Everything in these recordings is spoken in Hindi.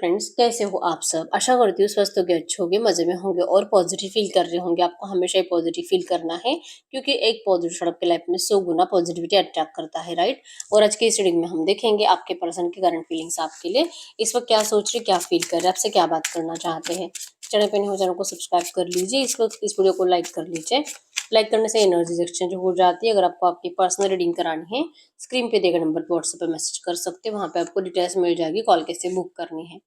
फ्रेंड्स, कैसे हो आप सब। आशा करती हूँ स्वस्थ होगे, अच्छे होगे, मजे में होंगे और पॉजिटिव फील कर रहे होंगे। आपको हमेशा ही पॉजिटिव फील करना है क्योंकि एक पॉजिटिव आपके लाइफ में 100 गुना पॉजिटिविटी अट्रैक्ट करता है, राइट। और आज की इस रीडिंग में हम देखेंगे आपके पर्सन की करंट फीलिंग्स आपके लिए इस वक्त क्या सोच रहे, क्या फील कर रहे, आपसे क्या बात करना चाहते हैं। चैनल पे नहीं हो, चैनल को सब्सक्राइब कर लीजिए, इस वक्त इस वीडियो को लाइक कर लीजिए। लाइक करने से एनर्जीज एक्सचेंज हो जाती है। अगर आपको आपकी पर्सनल रीडिंग करानी है, स्क्रीन पे दिए गए नंबर पर व्हाट्सएप पर मैसेज कर सकते हैं। वहाँ पे आपको डिटेल्स मिल जाएगी, कॉल कैसे बुक करनी है।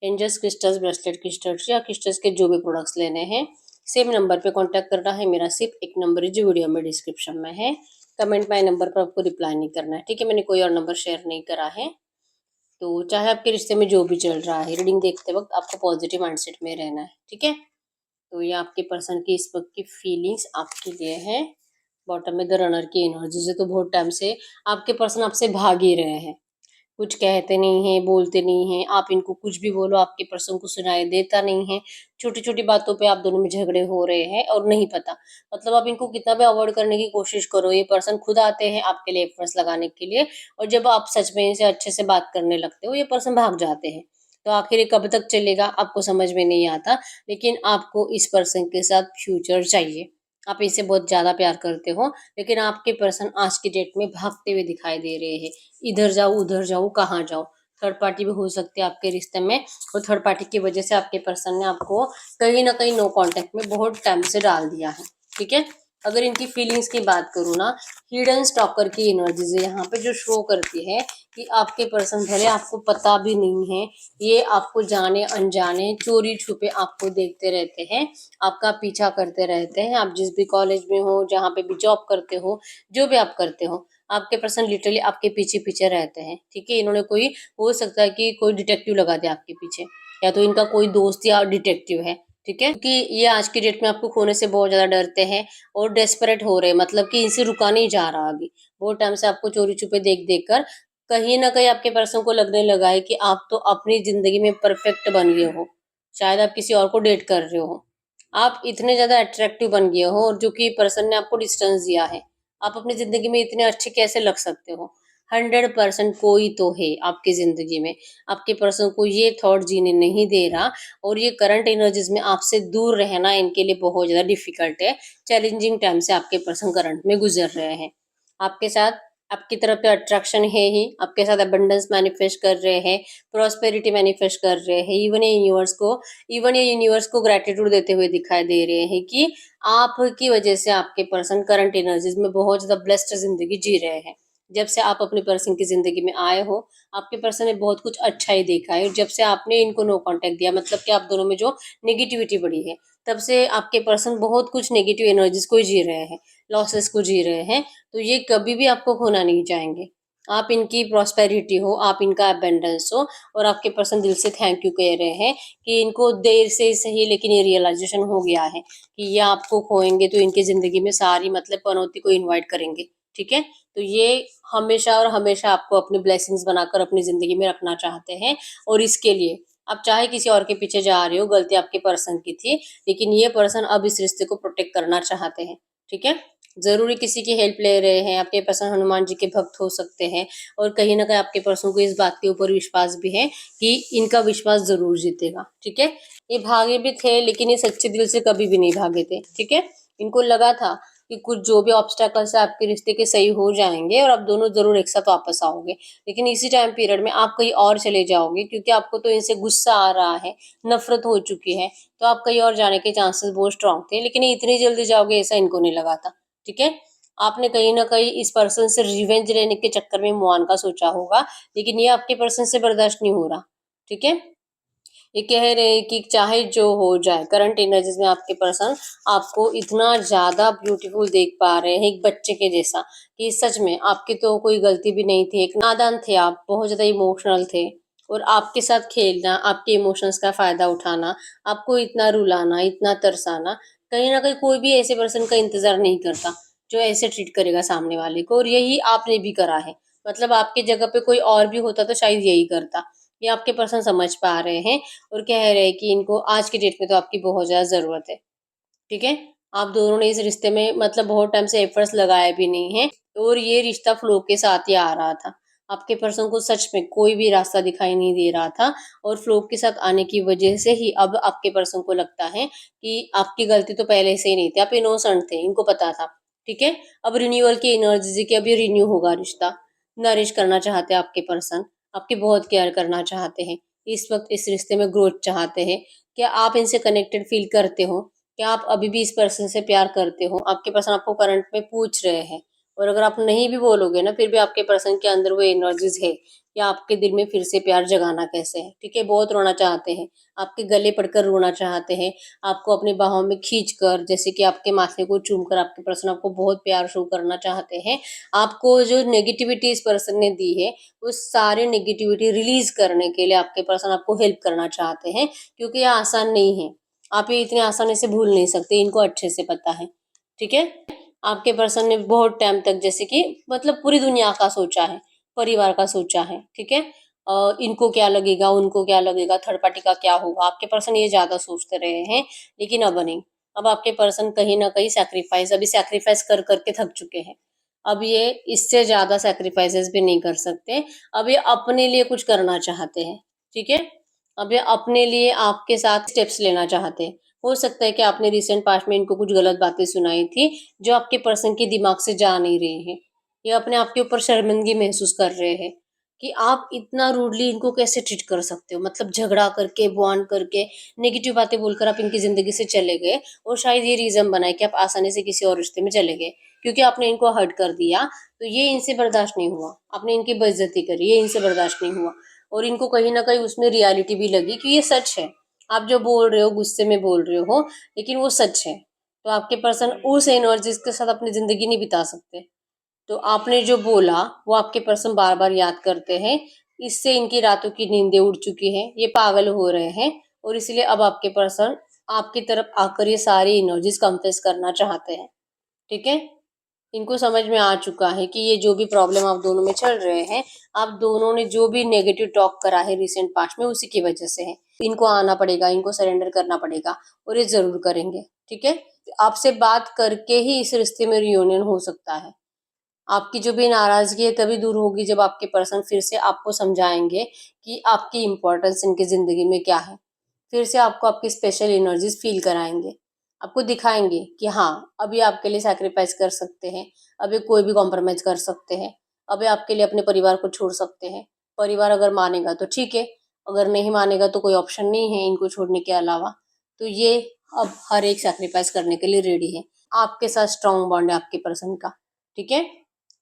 एंजल्स क्रिस्टल्स, ब्रेसलेट क्रिस्टल्स या क्रिस्टल्स के जो भी प्रोडक्ट्स लेने हैं, सेम नंबर पे कांटेक्ट करना है। मेरा सिर्फ एक नंबर है जो वीडियो में डिस्क्रिप्शन में है। कमेंट में नंबर पर आपको रिप्लाई नहीं करना है, ठीक है। मैंने कोई और नंबर शेयर नहीं करा है। तो चाहे आपके रिश्ते में जो भी चल रहा है, रीडिंग देखते वक्त आपको पॉजिटिव माइंडसेट में रहना है, ठीक है। तो ये आपके पर्सन की इस वक्त की फीलिंग्स आपके लिए है। बॉटम में द रनर की एनर्जी से तो बहुत टाइम से आपके पर्सन आपसे भाग ही रहे हैं। कुछ कहते नहीं हैं, बोलते नहीं हैं। आप इनको कुछ भी बोलो, आपके पर्सन को सुनाई देता नहीं है। छोटी-छोटी बातों पे आप दोनों में झगड़े हो रहे हैं और नहीं पता। मतलब आप इनको कितना भी अवॉइड करने की कोशिश करो, ये पर्सन खुद आते हैं आपके लिए एफर्ट्स लगाने के लिए। और जब आप सच में इनसे अच्छे से बात करने लगते हो, ये पर्सन भाग जाते हैं। तो आखिर ये कब तक चलेगा आपको समझ में नहीं आता। लेकिन आपको इस पर्सन के साथ फ्यूचर चाहिए। आप इसे बहुत ज़्यादा प्यार करते हो, लेकिन आपके पर्सन आज की डेट में भागते हुए दिखाई दे रहे हैं। इधर जाओ, उधर जाओ, कहाँ जाओ। थर्ड पार्टी भी हो सकती है आपके रिश्ते में। और थर्ड पार्टी की वजह से आपके पर्सन ने आपको कहीं ना कहीं नो कांटेक्ट में बहुत टाइम से डाल दिया है, ठीक है। अगर इनकी फीलिंग्स की बात करूँ ना, हिडन स्टॉकर की एनर्जीज यहाँ पे जो शो करती है कि आपके पर्सन भले आपको पता भी नहीं है, ये आपको जाने अनजाने चोरी छुपे आपको देखते रहते हैं, आपका पीछा करते रहते हैं। आप जिस भी कॉलेज में हो, जहाँ पे भी जॉब करते हो, जो भी आप करते हो, आपके पर्सन लिटरली आपके पीछे पीछे रहते हैं, ठीक है। इन्होंने कोई, हो सकता है कि कोई डिटेक्टिव लगा दे आपके पीछे, या तो इनका कोई दोस्त या डिटेक्टिव है, ठीक है। क्योंकि ये आज की डेट में आपको खोने से बहुत ज्यादा डरते हैं और डेस्परेट हो रहे हैं। मतलब कि इनसे रुका नहीं जा रहा अभी। बहुत टाइम से आपको चोरी छुपे देख देख कर कहीं ना कहीं आपके पर्सन को लगने लगा है कि आप तो अपनी जिंदगी में परफेक्ट बन गए हो। शायद आप किसी और को डेट कर रहे हो। आप इतने ज्यादा अट्रैक्टिव बन गए हो, और जो कि पर्सन ने आपको डिस्टेंस दिया है, आप अपनी जिंदगी में इतने अच्छे कैसे लग सकते हो। 100% कोई तो है आपकी जिंदगी में। आपके पर्सन को ये थॉट जीने नहीं दे रहा। और ये करंट एनर्जीज में आपसे दूर रहना इनके लिए बहुत ज्यादा डिफिकल्ट है। चैलेंजिंग टाइम से आपके पर्सन करंट में गुजर रहे हैं। आपके साथ, आपकी तरफ पे अट्रैक्शन है ही, आपके साथ अबंडेंस मैनिफेस्ट कर रहे हैं, प्रॉस्पेरिटी मैनिफेस्ट कर रहे हैं। इवन ये यूनिवर्स को ग्रेटिट्यूड देते हुए दिखाई दे रहे हैं कि आपकी वजह से आपके पर्सन करंट एनर्जीज में बहुत ज्यादा ब्लेस्ड जिंदगी जी रहे हैं। जब से आप अपने पर्सन की जिंदगी में आए हो, आपके पर्सन ने बहुत कुछ अच्छा ही देखा है। और जब से आपने इनको नो कांटेक्ट दिया, मतलब कि आप दोनों में जो नेगेटिविटी बढ़ी है, तब से आपके पर्सन बहुत कुछ नेगेटिव एनर्जीज को जी रहे हैं, लॉसेस को जी रहे हैं। तो ये कभी भी आपको खोना नहीं चाहेंगे। आप इनकी प्रॉस्पेरिटी हो, आप इनका अबेंडेंस हो। और आपके पर्सन दिल से थैंक यू कह रहे हैं कि इनको देर से सही, लेकिन ये रियलाइजेशन हो गया है कि ये आपको खोएंगे तो इनकी जिंदगी में सारी मतलब पनौती को इनवाइट करेंगे, ठीक है। तो ये हमेशा और हमेशा आपको अपनी ब्लेसिंग्स बनाकर अपनी जिंदगी में रखना चाहते हैं। और इसके लिए आप चाहे किसी और के पीछे जा रहे हो, गलती आपके पर्सन की थी, लेकिन ये पर्सन अब इस रिश्ते को प्रोटेक्ट करना चाहते हैं, ठीक है। जरूरी किसी की हेल्प ले रहे हैं। आपके पर्सन हनुमान जी के भक्त हो सकते हैं। और कहीं ना कहीं आपके पर्सन को इस बात के ऊपर विश्वास भी है कि इनका विश्वास जरूर जीतेगा, ठीक है। ये भागे भी थे, लेकिन ये सच्चे दिल से कभी भी नहीं भागे थे, ठीक है। इनको लगा था कि कुछ जो भी ऑब्स्टेकल्स है आपके रिश्ते के सही हो जाएंगे और आप दोनों जरूर एक साथ वापस आओगे। लेकिन इसी टाइम पीरियड में आप कहीं और चले जाओगे, क्योंकि आपको तो इनसे गुस्सा आ रहा है, नफरत हो चुकी है। तो आप कहीं और जाने के चांसेस बहुत स्ट्रांग थे, लेकिन ये इतनी जल्दी जाओगे ऐसा इनको नहीं लगा था, ठीक है। आपने कहीं ना कहीं इस पर्सन से रिवेंज लेने के चक्कर में मुआन का सोचा होगा, लेकिन ये आपके पर्सन से बर्दाश्त नहीं हो रहा, ठीक है। ये कह रहे हैं कि चाहे जो हो जाए, करंट एनर्जीज में आपके पर्सन आपको इतना ज्यादा ब्यूटीफुल देख पा रहे हैं, एक बच्चे के जैसा, कि सच में आपकी तो कोई गलती भी नहीं थी। एक नादान थे आप, बहुत ज्यादा इमोशनल थे। और आपके साथ खेलना, आपके इमोशंस का फायदा उठाना, आपको इतना रुलाना, इतना तरसाना, कहीं ना कहीं कोई भी ऐसे पर्सन का इंतजार नहीं करता जो ऐसे ट्रीट करेगा सामने वाले को। और यही आपने भी करा है। मतलब आपकी जगह पे कोई और भी होता तो शायद यही करता। ये आपके पर्सन समझ पा रहे हैं और कह रहे हैं कि इनको आज की डेट में तो आपकी बहुत ज़्यादा ज़रूरत है, ठीक है। आप दोनों ने इस रिश्ते में मतलब बहुत टाइम से एफर्ट्स लगाए भी नहीं है, और ये रिश्ता फ्लो के साथ ही आ रहा था। आपके पर्सन को सच में कोई भी रास्ता दिखाई नहीं दे रहा था और फ्लो के साथ आने की वजह से ही अब आपके पर्सन को लगता है कि आपकी गलती तो पहले से ही नहीं थी, आप इनोसेंट थे, इनको पता था। ठीक है? अब रिन्यूअल की एनर्जी कि अब ये रिन्यू होगा रिश्ता, नरिश करना चाहते हैं आपके पर्सन, आपकी बहुत केयर करना चाहते हैं। इस वक़्त इस रिश्ते में ग्रोथ चाहते हैं। क्या आप इनसे कनेक्टेड फ़ील करते हो? क्या आप अभी भी इस पर्सन से प्यार करते हो? आपके पर्सन आपको करंट में पूछ रहे हैं और अगर आप नहीं भी बोलोगे ना, फिर भी आपके पर्सन के अंदर वो एनर्जीज़ है कि आपके दिल में फिर से प्यार जगाना कैसे है, ठीक है? बहुत रोना चाहते हैं, आपके गले पड़कर रोना चाहते हैं, आपको अपनी बाहों में खींचकर, जैसे कि आपके माथे को चूमकर आपके पर्सन आपको बहुत प्यार शो करना चाहते हैं। आपको जो नेगेटिविटी इस पर्सन ने दी है, उस सारे नेगेटिविटी रिलीज़ करने के लिए आपके पर्सन आपको हेल्प करना चाहते हैं, क्योंकि ये आसान नहीं है। आप ये इतने आसानी से भूल नहीं सकते, इनको अच्छे से पता है, ठीक है? आपके पर्सन ने बहुत टाइम तक जैसे कि मतलब पूरी दुनिया का सोचा है, परिवार का सोचा है, ठीक है? इनको क्या लगेगा, उनको क्या लगेगा, थर्ड पार्टी का क्या होगा, आपके पर्सन ये ज़्यादा सोचते रहे हैं, लेकिन अब नहीं। अब आपके पर्सन कहीं न कहीं सैक्रिफाइस कर के थक चुके हैं। अब ये इससे ज़्यादा सैक्रिफाइसेस भी नहीं कर सकते, अब ये अपने लिए कुछ करना चाहते हैं, ठीक है? अब ये अपने लिए आपके साथ स्टेप्स लेना चाहते हैं। हो सकता है कि आपने रिसेंट पास्ट में इनको कुछ गलत बातें सुनाई थी, जो आपके पर्सन के दिमाग से जा नहीं रही हैं। ये अपने आप के ऊपर शर्मिंदगी महसूस कर रहे हैं कि आप इतना रूडली इनको कैसे ट्रीट कर सकते हो? मतलब झगड़ा करके, बॉन्ड करके, नेगेटिव बातें बोलकर आप इनकी ज़िंदगी से चले गए और शायद ये रीज़न बना है कि आप आसानी से किसी और रिश्ते में चले गए, क्योंकि आपने इनको हर्ट कर दिया, तो ये इनसे बर्दाश्त नहीं हुआ। आपने इनकी बेइज़्ज़ती करी, ये इनसे बर्दाश्त नहीं हुआ और इनको कहीं न कहीं उसमें रियलिटी भी लगी कि ये सच है। आप जो बोल रहे हो, गुस्से में बोल रहे हो, लेकिन वो सच है। तो आपके पर्सन उस एनर्जीज़ के साथ अपनी ज़िंदगी नहीं बिता सकते। तो आपने जो बोला, वो आपके पर्सन बार-बार याद करते हैं। इससे इनकी रातों की नींदें उड़ चुकी हैं, ये पागल हो रहे हैं और इसलिए अब आपके पर्सन आपकी तरफ आकर ये सारी एनर्जीज़ कन्फेस करना चाहते हैं। ठीक है? इनको समझ में आ चुका है कि ये जो भी प्रॉब्लम आप दोनों में चल रहे हैं, आप दोनों ने जो भी नेगेटिव टॉक करा है रिसेंट पास्ट में, उसी की वजह से है। इनको आना पड़ेगा, इनको सरेंडर करना पड़ेगा और ये ज़रूर करेंगे, ठीक है? आपसे बात करके ही इस रिश्ते में रियूनियन हो सकता है। आपकी जो भी नाराज़गी है तभी दूर होगी जब आपके पर्सन फिर से आपको समझाएँगे कि आपकी इम्पोर्टेंस इनकी ज़िंदगी में क्या है। फिर से आपको आपकी स्पेशल एनर्जीज़ फ़ील कराएँगे। आपको दिखाएँगे कि हाँ, अब ये आपके लिए सैक्रिफ़ाइस कर सकते हैं, अब ये कोई भी कॉम्प्रोमाइज़ कर सकते हैं, अब ये आपके लिए अपने परिवार को छोड़ सकते हैं। परिवार अगर मानेगा तो ठीक है, अगर नहीं मानेगा तो कोई ऑप्शन नहीं है इनको छोड़ने के अलावा। तो ये अब हर एक सैक्रिफ़ाइस करने के लिए रेडी है। आपके साथ स्ट्रॉन्ग बॉन्ड है आपके पर्सन का, ठीक है?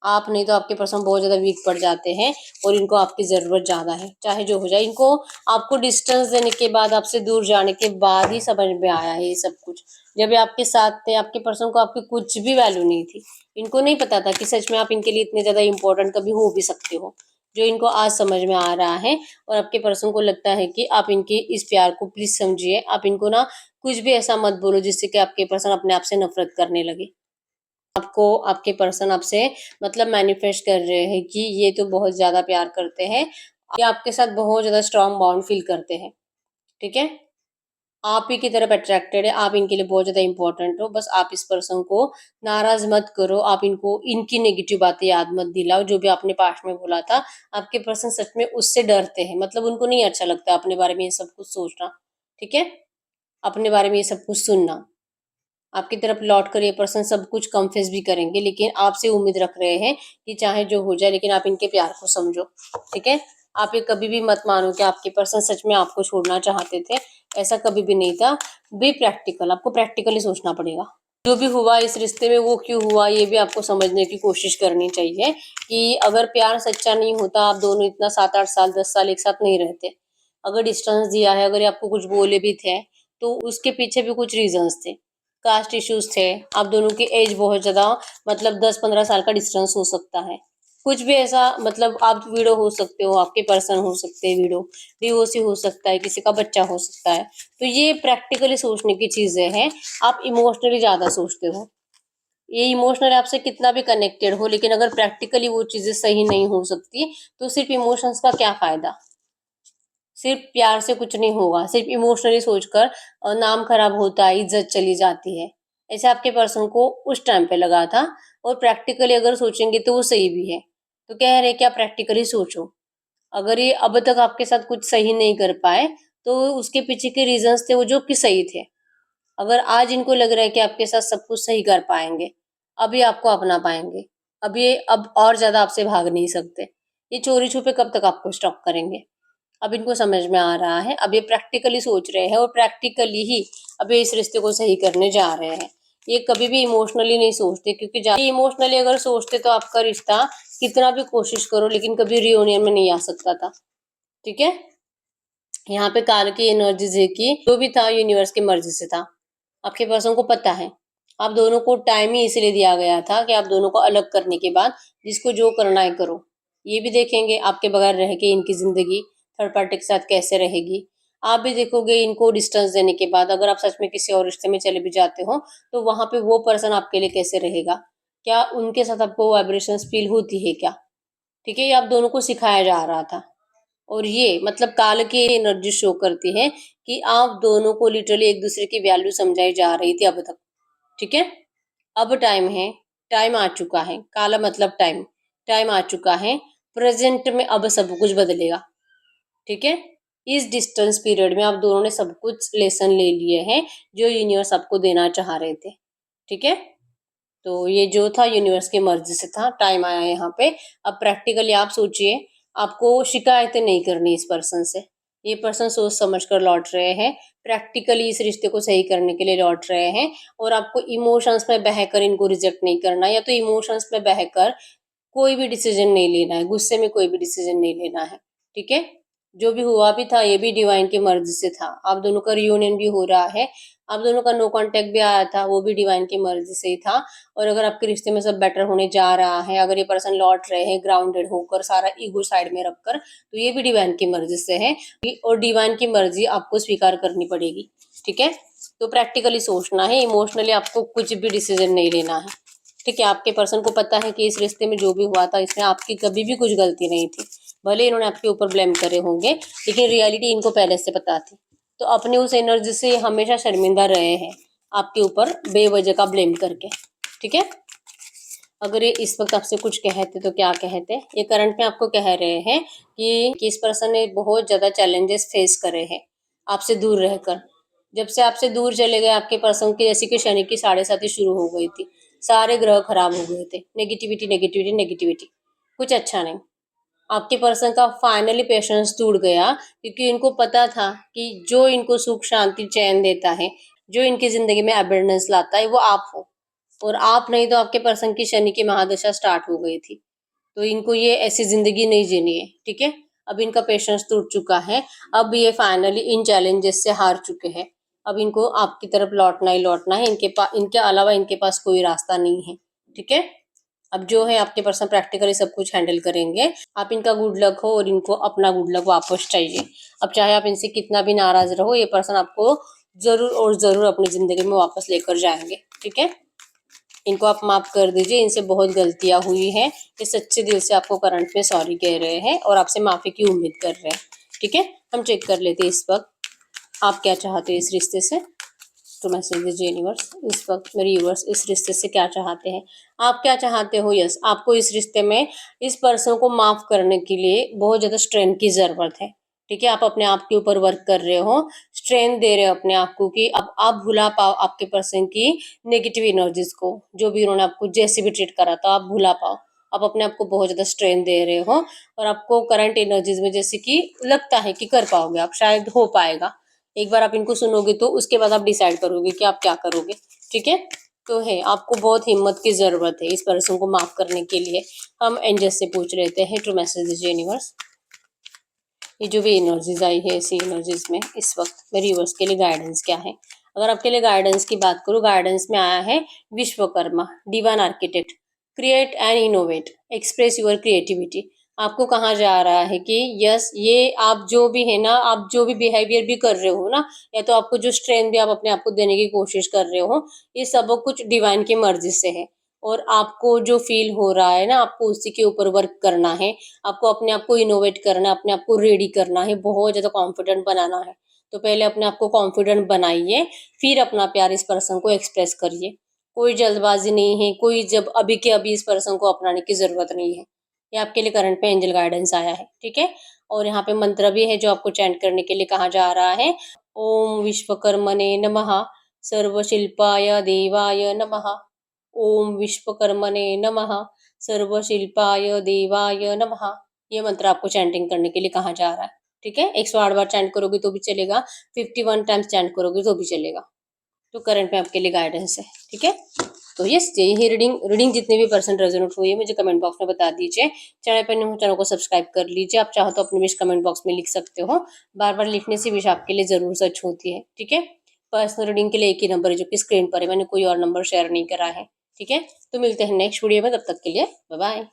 आप नहीं तो आपके पर्सन बहुत ज़्यादा वीक पड़ जाते हैं और इनको आपकी ज़रूरत ज़्यादा है, चाहे जो हो जाए। इनको आपको डिस्टेंस देने के बाद, आपसे दूर जाने के बाद ही समझ में आया है ये सब कुछ। जब ये आपके साथ थे, आपके पर्सन को आपकी कुछ भी वैल्यू नहीं थी। इनको नहीं पता था कि सच में आप इनके लिए इतने ज़्यादा इम्पोर्टेंट कभी हो भी सकते हो, जो इनको आज समझ में आ रहा है और आपके पर्सन को लगता है कि आप इनके इस प्यार को प्लीज़ समझिए। आप इनको ना कुछ भी ऐसा मत बोलो जिससे कि आपके पर्सन अपने आप से नफ़रत करने लगे। आपको आपके पर्सन आपसे मतलब मैनिफेस्ट कर रहे हैं कि ये तो बहुत ज़्यादा प्यार करते हैं। ये आपके साथ बहुत ज़्यादा स्ट्रॉन्ग बॉन्ड फ़ील करते हैं, ठीक है? आप ही की तरफ अट्रैक्टेड है, आप इनके लिए बहुत ज़्यादा इम्पोर्टेंट हो। बस आप इस पर्सन को नाराज़ मत करो, आप इनको इनकी नेगेटिव बातें याद मत दिलाओ, जो भी आपने पास्ट में बोला था। आपके पर्सन सच में उससे डरते हैं, मतलब उनको नहीं अच्छा लगता अपने बारे में ये सब कुछ सोचना, ठीक है? अपने बारे में ये सब कुछ सुनना। आपकी तरफ लौट कर ये पर्सन सब कुछ कन्फेस भी करेंगे, लेकिन आपसे उम्मीद रख रहे हैं कि चाहे जो हो जाए लेकिन आप इनके प्यार को समझो, ठीक है? आप ये कभी भी मत मानो कि आपके पर्सन सच में आपको छोड़ना चाहते थे, ऐसा कभी भी नहीं था। बी प्रैक्टिकल, आपको प्रैक्टिकली सोचना पड़ेगा। जो भी हुआ इस रिश्ते में वो क्यों हुआ, ये भी आपको समझने की कोशिश करनी चाहिए कि अगर प्यार सच्चा नहीं होता, आप दोनों इतना 7-8 साल, 10 साल एक साथ नहीं रहते। अगर डिस्टेंस दिया है, अगर ये आपको कुछ बोले भी थे, तो उसके पीछे भी कुछ रीज़न्स थे। कास्ट इश्यूज़ थे, आप दोनों की एज बहुत ज़्यादा मतलब 10-15 साल का डिस्टेंस हो सकता है। कुछ भी ऐसा मतलब आप विडो हो सकते हो, आपके पर्सन हो सकते हैं विडो, डिवोर्सी हो सकता है, किसी का बच्चा हो सकता है। तो ये प्रैक्टिकली सोचने की चीज़ें हैं, आप इमोशनली ज़्यादा सोचते हो। ये इमोशनली आपसे कितना भी कनेक्टेड हो, लेकिन अगर प्रैक्टिकली वो चीज़ें सही नहीं हो सकती, तो सिर्फ़ इमोशंस का क्या फ़ायदा? सिर्फ प्यार से कुछ नहीं होगा, सिर्फ इमोशनली सोचकर नाम खराब होता है, इज़्ज़त चली जाती है। ऐसे आपके पर्सन को उस टाइम पे लगा था और प्रैक्टिकली अगर सोचेंगे तो वो सही भी है। तो कह रहे हैं कि आप प्रैक्टिकली सोचो, अगर ये अब तक आपके साथ कुछ सही नहीं कर पाए, तो उसके पीछे के रीजंस थे वो जो कि सही थे। अगर आज इनको लग रहा है कि आपके साथ सब कुछ सही कर पाएंगे, अब ये आपको अपना पाएंगे, अब ये अब और ज्यादा आपसे भाग नहीं सकते, ये चोरी छुपे कब तक आपको स्टॉप करेंगे। अब इनको समझ में आ रहा है, अब ये प्रैक्टिकली सोच रहे हैं और प्रैक्टिकली ही अब ये इस रिश्ते को सही करने जा रहे हैं। ये कभी भी इमोशनली नहीं सोचते, क्योंकि इमोशनली अगर सोचते तो आपका रिश्ता कितना भी कोशिश करो लेकिन कभी रियूनियन में नहीं आ सकता था। ठीक है, यहाँ पे काल की एनर्जीज है कि जो भी था यूनिवर्स की मर्जी से था। आपके पर्सन को पता है, आप दोनों को टाइम ही इसलिए दिया गया था कि आप दोनों को अलग करने के बाद जिसको जो करना है करो। ये भी देखेंगे आपके बगैर रह के इनकी जिंदगी थर्ड पार्टी के साथ कैसे रहेगी। आप भी देखोगे इनको डिस्टेंस देने के बाद अगर आप सच में किसी और रिश्ते में चले भी जाते हो, तो वहां पे वो पर्सन आपके लिए कैसे रहेगा, क्या उनके साथ आपको वाइब्रेशंस फील होती है क्या। ठीक है, ये आप दोनों को सिखाया जा रहा था। और ये मतलब काल की एनर्जी शो करती है कि आप दोनों को लिटरली एक दूसरे की वैल्यू समझाई जा रही थी अब तक। ठीक है, अब टाइम है, टाइम आ चुका है, काला मतलब टाइम, टाइम आ चुका है, प्रेजेंट में अब सब कुछ बदलेगा। ठीक है, इस डिस्टेंस पीरियड में आप दोनों ने सब कुछ लेसन ले लिए हैं जो यूनिवर्स आपको देना चाह रहे थे। ठीक है, तो ये जो था यूनिवर्स की मर्जी से था, टाइम आया यहाँ पे। अब प्रैक्टिकली आप सोचिए, आपको शिकायतें नहीं करनी इस पर्सन से। ये पर्सन सोच समझ कर लौट रहे हैं, प्रैक्टिकली इस रिश्ते को सही करने के लिए लौट रहे हैं। और आपको इमोशंस में बहकर इनको रिजेक्ट नहीं करना, या तो इमोशंस में बहकर कोई भी डिसीजन नहीं लेना है, गुस्से में कोई भी डिसीजन नहीं लेना है। ठीक है, जो भी हुआ भी था ये भी डिवाइन की मर्जी से था। आप दोनों का रियूनियन भी हो रहा है, आप दोनों का नो कांटेक्ट भी आया था, वो भी डिवाइन की मर्जी से ही था। और अगर आपके रिश्ते में सब बेटर होने जा रहा है, अगर ये पर्सन लौट रहे हैं ग्राउंडेड होकर, सारा ईगो साइड में रखकर, तो ये भी डिवाइन की मर्जी से है। और डिवाइन की मर्जी आपको स्वीकार करनी पड़ेगी। ठीक है, तो प्रैक्टिकली सोचना है, इमोशनली आपको कुछ भी डिसीजन नहीं लेना है। ठीक है, आपके पर्सन को पता है कि इस रिश्ते में जो भी हुआ था इसमें आपकी कभी भी कुछ गलती नहीं थी। भले इन्होंने आपके ऊपर ब्लेम करे होंगे, लेकिन रियलिटी इनको पहले से पता थी। तो अपने उस एनर्जी से हमेशा शर्मिंदा रहे हैं आपके ऊपर बेवजह का ब्लेम करके। ठीक है, अगर ये इस वक्त आपसे कुछ कहते तो क्या कहते, ये करंट में आपको कह रहे हैं कि इस पर्सन ने बहुत ज्यादा चैलेंजेस फेस करे हैं आपसे दूर रहकर। जब से आपसे दूर चले गए आपके पर्सन की, जैसे कि शनि की 7.5 शुरू हो गई थी, सारे ग्रह खराब हो गए थे, नेगेटिविटी नेगेटिविटी नेगेटिविटी, कुछ अच्छा नहीं। आपके पर्सन का फाइनली पेशेंस टूट गया, क्योंकि इनको पता था कि जो इनको सुख शांति चैन देता है, जो इनकी जिंदगी में अबेंडेंस लाता है, वो आप हो। और आप नहीं तो आपके पर्सन की शनि की महादशा स्टार्ट हो गई थी। तो इनको ये ऐसी जिंदगी नहीं जीनी है। ठीक है, अब इनका पेशेंस टूट चुका है, अब ये फाइनली इन चैलेंजेस से हार चुके हैं। अब इनको आपकी तरफ लौटना ही लौटना है, इनके अलावा इनके पास कोई रास्ता नहीं है। ठीक है, अब जो है आपके पर्सन प्रैक्टिकली सब कुछ हैंडल करेंगे। आप इनका गुड लक हो और इनको अपना गुड लक वापस चाहिए। अब चाहे आप इनसे कितना भी नाराज रहो, ये पर्सन आपको जरूर और जरूर अपनी जिंदगी में वापस लेकर जाएंगे। ठीक है, इनको आप माफ कर दीजिए, इनसे बहुत गलतियां हुई हैं। ये सच्चे दिल से आपको करंट में सॉरी कह रहे हैं और आपसे माफी की उम्मीद कर रहे हैं। ठीक है, हम चेक कर लेते हैं इस वक्त आप क्या चाहते हैं इस रिश्ते से। तो मैसेज दीजिए यूनिवर्स, इस वक्त मेरे यूनिवर्स इस रिश्ते से क्या चाहते हैं। आप क्या चाहते हो? यस, आपको इस रिश्ते में इस पर्सन को माफ करने के लिए बहुत ज्यादा स्ट्रेंथ की जरूरत है। ठीक है, आप अपने आप के ऊपर वर्क कर रहे हो, स्ट्रेंथ दे रहे हो अपने आप को कि अब आप भुला पाओ आपके पर्सन की नेगेटिव एनर्जीज को, जो भी उन्होंने आपको जैसे भी ट्रीट करा था आप भुला पाओ। आप अपने आप को बहुत ज्यादा स्ट्रेंथ दे रहे हो और आपको करंट एनर्जीज में जैसे कि लगता है कि कर पाओगे, आप शायद हो पाएगा। एक बार आप इनको सुनोगे तो उसके बाद आप डिसाइड करोगे कि आप क्या करोगे। ठीक है, तो है आपको बहुत हिम्मत की जरूरत है इस पर्सन को माफ करने के लिए। हम एंजल से पूछ लेते हैं, ट्रू मैसेज दीजिए यूनिवर्स। ये जो भी एनर्जीज आई है इसी एनर्जीज में इस वक्त मेरे यूनिवर्स के लिए गाइडेंस क्या है। अगर आपके लिए गाइडेंस की बात करूँ, गाइडेंस में आया है Vishwakarma divine architect, create and innovate, express your creativity. आपको कहा जा रहा है कि यस, ये आप जो भी है ना, आप जो भी बिहेवियर भी कर रहे हो ना, या तो आपको जो स्ट्रेंथ भी आप अपने आप को देने की कोशिश कर रहे हो, ये सब कुछ डिवाइन की मर्जी से है। और आपको जो फील हो रहा है ना, आपको उसी के ऊपर वर्क करना है। आपको अपने आप को इनोवेट करना है, अपने आप को रेडी करना है, बहुत ज्यादा कॉन्फिडेंट बनाना है। तो पहले अपने आप को कॉन्फिडेंट बनाइए, फिर अपना प्यार इस पर्सन को एक्सप्रेस करिए। कोई जल्दबाजी नहीं है, कोई जब अभी के अभी इस पर्सन को अपनाने की जरूरत नहीं है। ये आपके लिए करंट में एंजल गाइडेंस आया है, ठीक है। और यहाँ पे मंत्र भी है जो आपको चैंट करने के लिए कहा जा रहा है। ओम विश्वकर्मणे नमः, सर्वशिल्पाय देवाय नमः। ओम विश्वकर्मणे नमः, सर्वशिल्पाय देवाय नमः। ये मंत्र आपको चैंटिंग करने के लिए कहा जा रहा है, ठीक है। 108 बार चैंट करोगे तो भी चलेगा, 51 टाइम्स चैंट करोगे तो भी चलेगा। तो करंट में आपके लिए गाइडेंस है, ठीक है। तो यस, यही रीडिंग जितने भी पर्सन रेजोनेट हुई है मुझे कमेंट बॉक्स में बता दीजिए। चैनल पर न्यू चैनल को सब्सक्राइब कर लीजिए। आप चाहो तो अपनी विश कमेंट बॉक्स में लिख सकते हो। बार बार लिखने से विश आपके लिए जरूर सच होती है, ठीक है। पर्सनल रीडिंग के लिए एक ही नंबर है जो कि स्क्रीन पर है, मैंने कोई और नंबर शेयर नहीं करा है, ठीक है। तो मिलते हैं नेक्स्ट वीडियो में, तब तक के लिए बाय बाय।